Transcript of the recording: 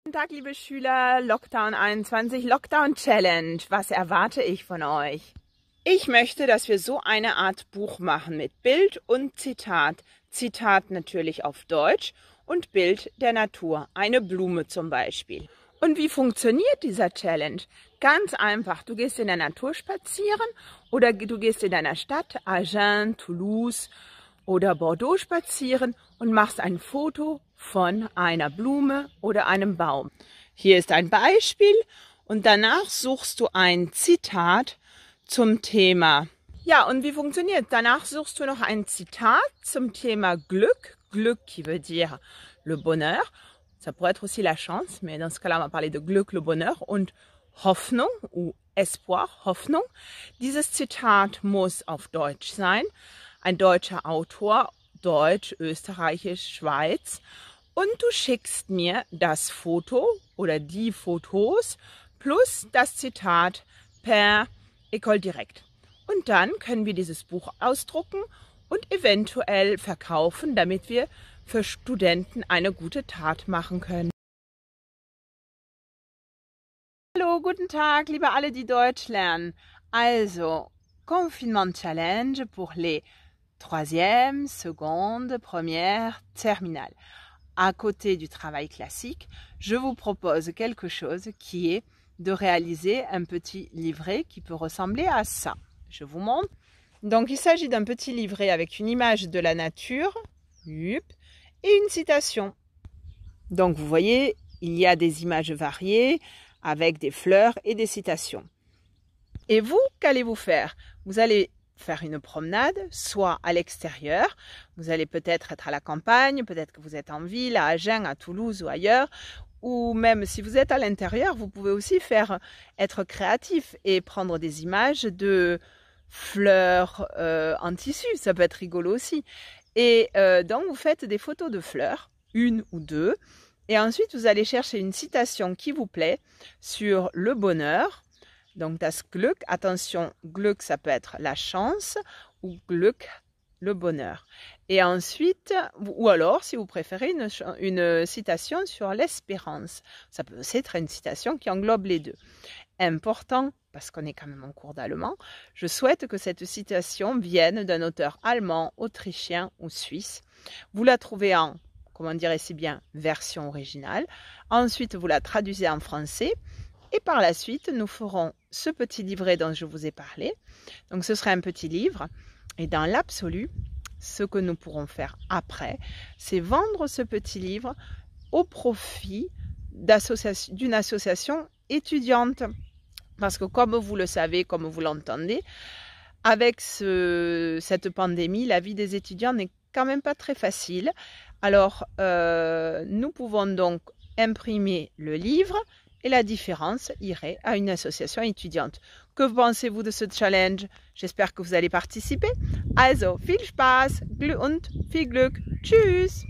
Guten Tag, liebe Schüler, Lockdown 21, Lockdown Challenge. Was erwarte ich von euch? Ich möchte, dass wir so eine Art Buch machen mit Bild und Zitat. Zitat natürlich auf Deutsch und Bild der Natur, eine Blume zum Beispiel. Und wie funktioniert dieser Challenge? Ganz einfach, du gehst in der Natur spazieren oder du gehst in deiner Stadt, Agen, Toulouse oder Bordeaux spazieren und machst ein Foto von einer Blume oder einem Baum. Hier ist ein Beispiel und danach suchst du ein Zitat zum Thema. Ja, und wie funktioniert? Danach suchst du noch ein Zitat zum Thema Glück. Glück qui veut dire le bonheur. Ça pourrait être aussi la chance, mais dans ce cas-là, on va parler de Glück, le bonheur und Hoffnung ou Espoir, Hoffnung. Dieses Zitat muss auf Deutsch sein. Ein deutscher Autor, Deutsch, Österreichisch, Schweiz. Und du schickst mir das Foto oder die Fotos plus das Zitat per École Direct. Und dann können wir dieses Buch ausdrucken und eventuell verkaufen, damit wir für Studenten eine gute Tat machen können. Hallo, guten Tag, liebe alle, die Deutsch lernen. Also, Confinement Challenge pour les 3e, seconde, première, terminale. À côté du travail classique, je vous propose quelque chose qui est de réaliser un petit livret qui peut ressembler à ça. Je vous montre. Donc, il s'agit d'un petit livret avec une image de la nature et une citation. Donc, vous voyez, il y a des images variées avec des fleurs et des citations. Et vous, qu'allez-vous faire? Vous allez faire une promenade, soit à l'extérieur, vous allez peut-être être à la campagne, peut-être que vous êtes en ville, à Agen, à Toulouse ou ailleurs, ou même si vous êtes à l'intérieur, vous pouvez aussi être créatif et prendre des images de fleurs en tissu, ça peut être rigolo aussi. Et donc vous faites des photos de fleurs, une ou deux, et ensuite vous allez chercher une citation qui vous plaît sur le bonheur. Donc, das Glück, attention, Glück, ça peut être la chance, ou Glück, le bonheur. Et ensuite, ou alors, si vous préférez, une citation sur l'espérance. Ça peut aussi être une citation qui englobe les deux. Important, parce qu'on est quand même en cours d'allemand, je souhaite que cette citation vienne d'un auteur allemand, autrichien ou suisse. Vous la trouvez en, comment dire si bien, version originale. Ensuite, vous la traduisez en français. Et par la suite, nous ferons ce petit livret dont je vous ai parlé. Donc, ce sera un petit livre. Et dans l'absolu, ce que nous pourrons faire après, c'est vendre ce petit livre au profit d'une association étudiante. Parce que comme vous le savez, comme vous l'entendez, avec cette pandémie, la vie des étudiants n'est quand même pas très facile. Alors, nous pouvons donc imprimer le livre et la différence irait à une association étudiante. Que pensez-vous de ce challenge? J'espère que vous allez participer. Also, viel Spaß und viel Glück. Tschüss!